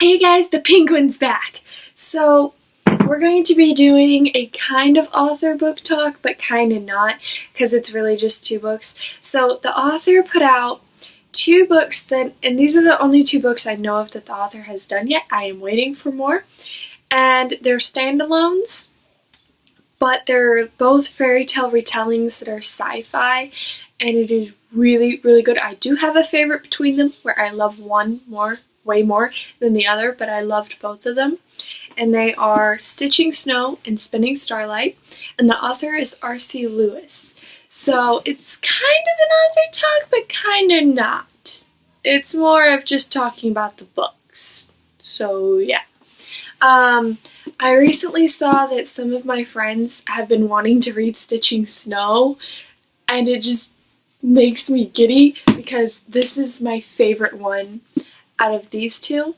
Hey guys, the penguin's back! So, we're going to be doing a kind of author book talk, but kind of not, because it's really just two books. So, the author put out two books and these are the only two books I know of that the author has done yet. I am waiting for more. And they're standalones, but they're both fairy tale retellings that are sci-fi, and it is really, really good. I do have a favorite between them, where I love one way more than the other, but I loved both of them. And they are Stitching Snow and Spinning Starlight, and the author is R.C. Lewis. So it's kind of an author talk, but kind of not. It's more of just talking about the books. So yeah. I recently saw that some of my friends have been wanting to read Stitching Snow, and it just makes me giddy because this is my favorite one out of these two.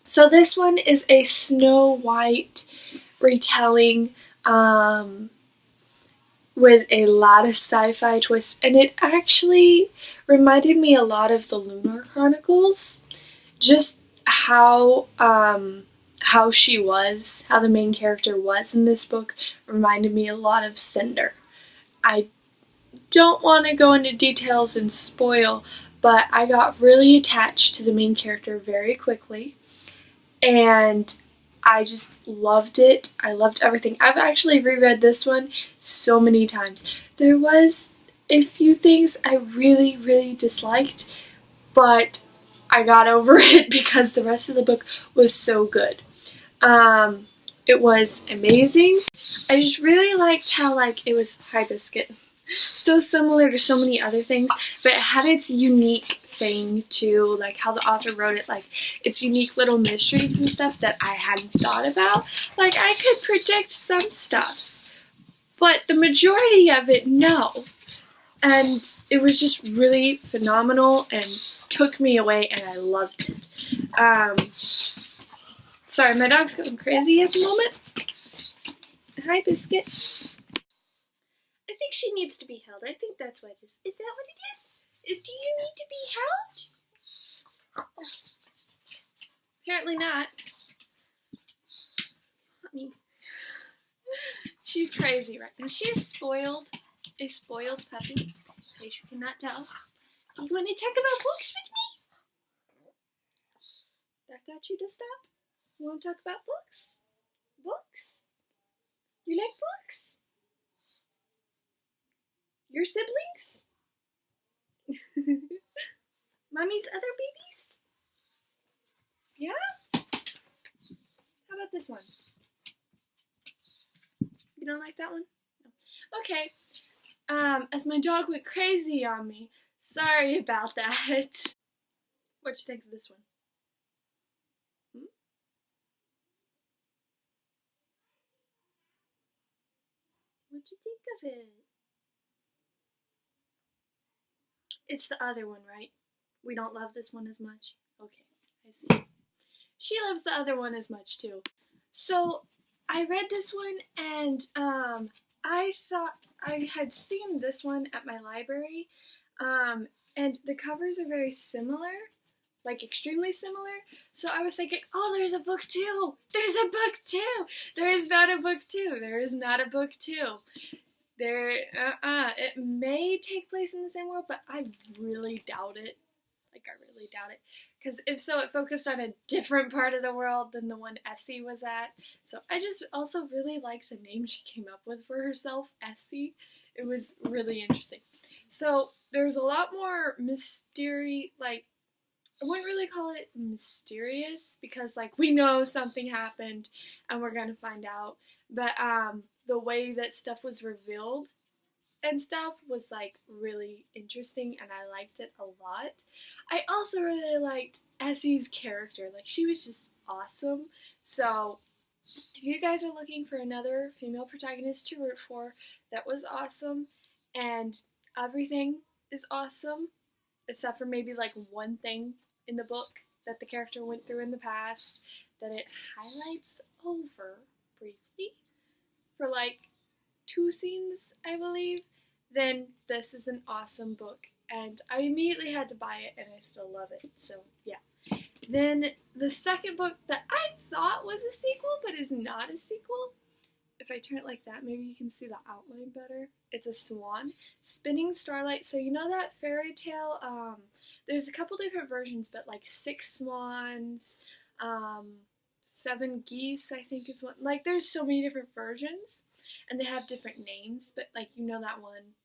So this one is a Snow White retelling with a lot of sci-fi twists, and it actually reminded me a lot of the Lunar Chronicles. Just how the main character was in this book reminded me a lot of Cinder. I don't want to go into details and spoil, but I got really attached to the main character very quickly, and I just loved it. I loved everything. I've actually reread this one so many times. There was a few things I really, really disliked, but I got over it because the rest of the book was so good. It was amazing. I just really liked how, it was Hi Biscuit. So similar to so many other things, but it had its unique thing too, how the author wrote it, its unique little mysteries and stuff that I hadn't thought about. I could predict some stuff, but the majority of it, no. And it was just really phenomenal and took me away, and I loved it. Sorry, my dog's going crazy at the moment. Hi, Biscuit. I think she needs to be held. I think that's what it is. Is that what it is? Do you need to be held? Oh. Apparently not. She's crazy right now. She is spoiled. A spoiled puppy, in case you cannot tell. Do you want to talk about books with me? That got you to stop? You want to talk about books? Books? You like books? Your siblings? Mommy's other babies? Yeah? How about this one? You don't like that one? No. Okay. As my dog went crazy on me, sorry about that. What'd you think of this one? What'd you think of it? It's the other one, right? We don't love this one as much? Okay, I see. She loves the other one as much too. So, I read this one, and I thought I had seen this one at my library, and the covers are very similar, extremely similar, so I was thinking, oh, there's a book two! There's a book two! There is not a book two! There is not a book two! It may take place in the same world, but I really doubt it. I really doubt it. Because if so, it focused on a different part of the world than the one Essie was at. So I just also really like the name she came up with for herself, Essie. It was really interesting. So there's a lot more mystery, I wouldn't really call it mysterious, because we know something happened and we're gonna find out. But the way that stuff was revealed and stuff was really interesting, and I liked it a lot. I also really liked Essie's character. She was just awesome. So if you guys are looking for another female protagonist to root for that was awesome, and everything is awesome except for maybe one thing in the book that the character went through in the past that it highlights over briefly for 2 scenes, I believe, then this is an awesome book. And I immediately had to buy it, and I still love it. So, yeah. Then the second book that I thought was a sequel but is not a sequel, if I turn it like that, maybe you can see the outline better. It's a swan spinning Starlight. So you know that fairy tale? There's a couple different versions, but like 6 swans, um, 7 geese, I think is one. Like there's so many different versions, and they have different names. But like you know that one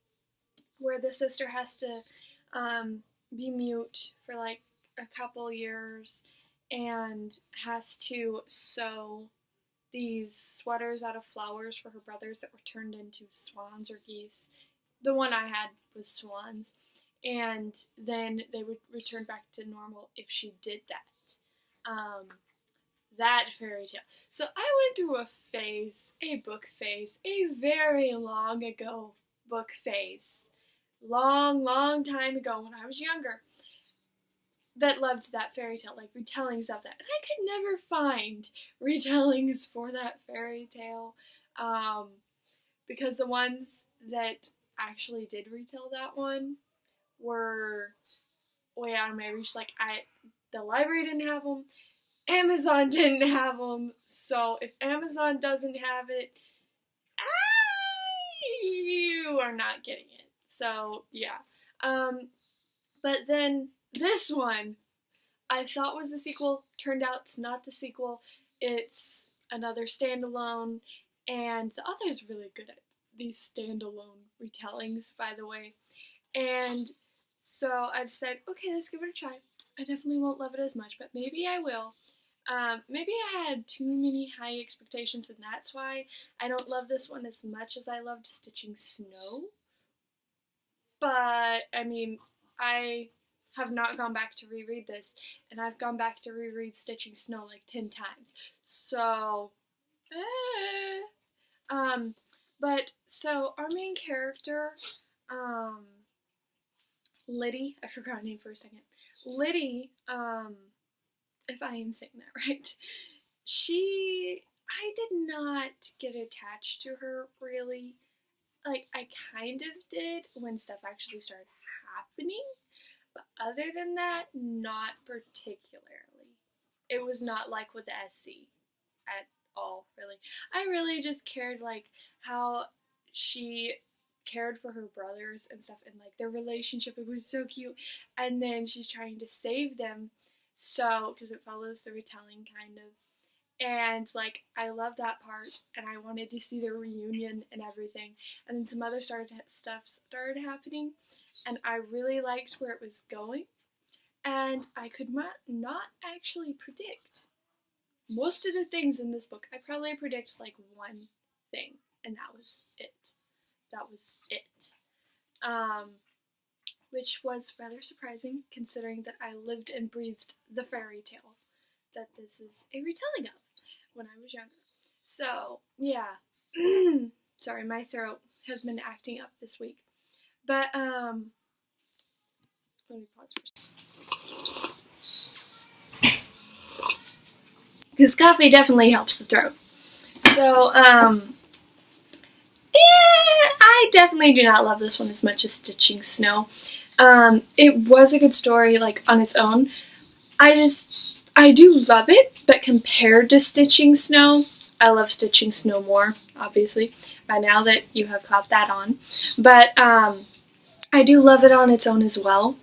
where the sister has to be mute for like a couple years and has to sew these sweaters out of flowers for her brothers that were turned into swans or geese. The one I had was swans. And then they would return back to normal if she did that. That fairy tale. So I went through a book phase, a very long ago book phase. Long time ago when I was younger, that loved that fairy tale, like retellings of that. And I could never find retellings for that fairy tale, because the ones that actually did retell that one were way out of my reach. Like the library didn't have them, Amazon didn't have them. So if Amazon doesn't have it, you are not getting it. So yeah, but then this one I thought was the sequel, turned out it's not the sequel. It's another standalone, and the author's really good at these standalone retellings, by the way. And so I decided, okay, let's give it a try. I definitely won't love it as much, but maybe I will. Maybe I had too many high expectations, and that's why I don't love this one as much as I loved Stitching Snow. But, I mean, I have not gone back to reread this, and I've gone back to reread Stitching Snow like 10 times. So, but, so our main character, Liddy, I forgot her name for a second. Liddy, if I am saying that right, I did not get attached to her really. Like, I kind of did when stuff actually started happening, but other than that, not particularly. It was not like with Essie at all, really. I really just cared, like, how she cared for her brothers and stuff, and, like, their relationship, it was so cute, and then she's trying to save them, so, because it follows the retelling, kind of. And, like, I love that part, and I wanted to see the reunion and everything. And then some other stuff started happening, and I really liked where it was going. And I could not actually predict most of the things in this book. I probably predict, like, one thing, and that was it. Which was rather surprising, considering that I lived and breathed the fairy tale that this is a retelling of when I was younger. So, yeah. Sorry, my throat has been acting up this week. But, let me pause for a second. Because coffee definitely helps the throat. So, yeah, I definitely do not love this one as much as Stitching Snow. It was a good story, like, on its own. I do love it, but compared to Stitching Snow, I love Stitching Snow more, obviously, by now that you have caught that on. But I do love it on its own as well.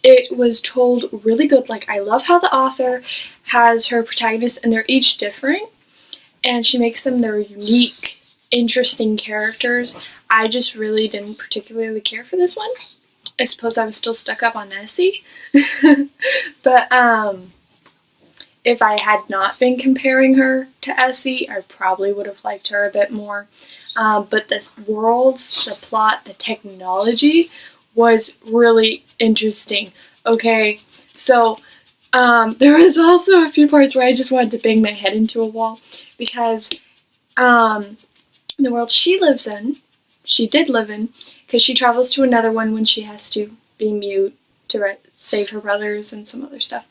It was told really good. Like, I love how the author has her protagonists, and they're each different, and she makes them their unique, interesting characters. I just really didn't particularly care for this one. I suppose I was still stuck up on Essie. But, if I had not been comparing her to Essie, I probably would have liked her a bit more. But the worlds, the plot, the technology was really interesting. Okay, so there was also a few parts where I just wanted to bang my head into a wall, because the world she did live in, because she travels to another one when she has to be mute to save her brothers and some other stuff.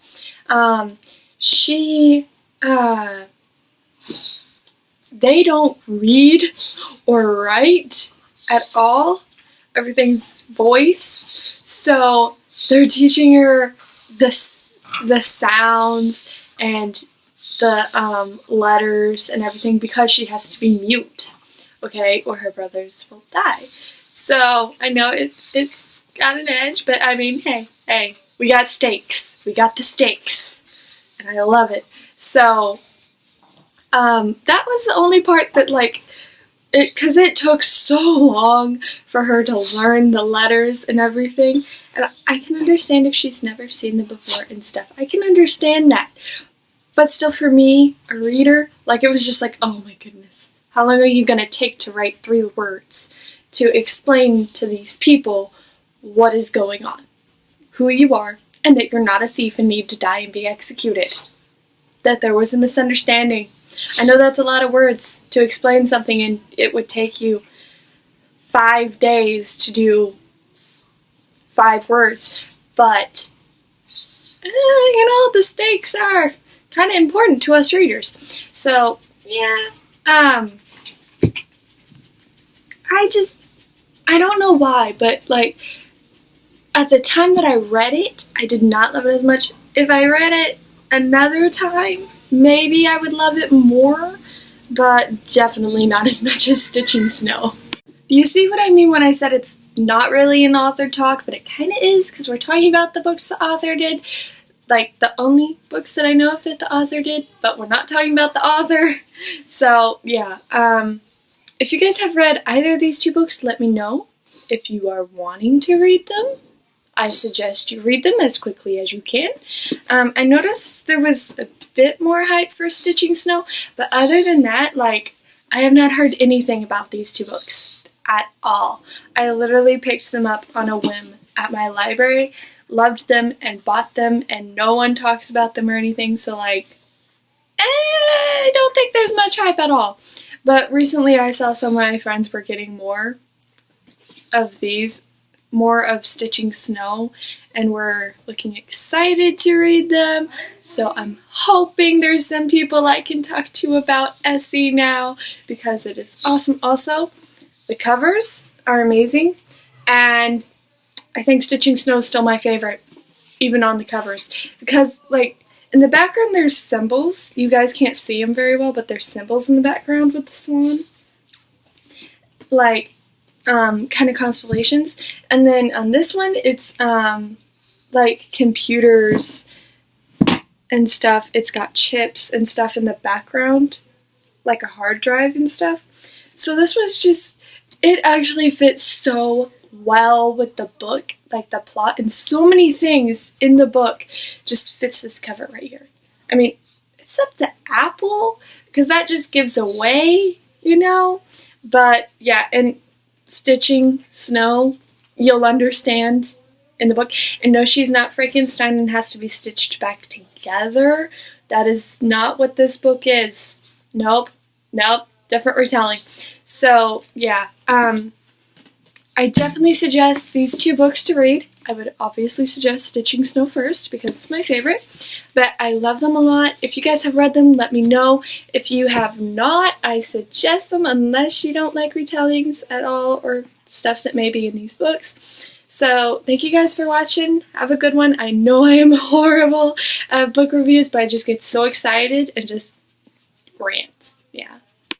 They don't read or write at all. Everything's voice. So they're teaching her the sounds and the letters and everything because she has to be mute, okay, or her brothers will die. So I know it's got an edge, but I mean, hey, we got stakes. We got the stakes, and I love it. So that was the only part that because it took so long for her to learn the letters and everything, and I can understand if she's never seen them before and stuff. I can understand that. But still, for me, a reader, it was just oh my goodness, how long are you going to take to write 3 words to explain to these people what is going on, who you are, and that you're not a thief and need to die and be executed, that there was a misunderstanding. I know that's a lot of words to explain something, and it would take you 5 days to do 5 words, but the stakes are kind of important to us readers. So yeah, I don't know why, but at the time that I read it, I did not love it as much. If I read it another time, maybe I would love it more, but definitely not as much as Stitching Snow. Do you see what I mean when I said it's not really an author talk, but it kind of is, because we're talking about the books the author did, the only books that I know of that the author did, but we're not talking about the author. So yeah, if you guys have read either of these 2 books, let me know. If you are wanting to read them, I suggest you read them as quickly as you can. I noticed there was a bit more hype for Stitching Snow, but other than that, I have not heard anything about these 2 books at all. I literally picked them up on a whim at my library, loved them, and bought them, and no one talks about them or anything, so I don't think there's much hype at all. But recently I saw some of my friends were getting more of Stitching Snow, and we're looking excited to read them, so I'm hoping there's some people I can talk to about Essie now, because it is awesome. Also, the covers are amazing, and I think Stitching Snow is still my favorite, even on the covers, because in the background there's symbols. You guys can't see them very well, but there's symbols in the background with the swan, kind of constellations. And then on this one, it's computers and stuff. It's got chips and stuff in the background, like a hard drive and stuff. So this one's it actually fits so well with the book, the plot, and so many things in the book just fits this cover right here. I mean, except the apple, because that just gives away, but yeah, and Stitching Snow, you'll understand in the book. And no, she's not Frankenstein and has to be stitched back together. That is not what this book is. Nope, different retelling. So yeah, I definitely suggest these 2 books to read. I would obviously suggest Stitching Snow first because it's my favorite, but I love them a lot. If you guys have read them, let me know. If you have not, I suggest them unless you don't like retellings at all or stuff that may be in these books. So thank you guys for watching. Have a good one. I know I am horrible at book reviews, but I just get so excited and just rant. Yeah.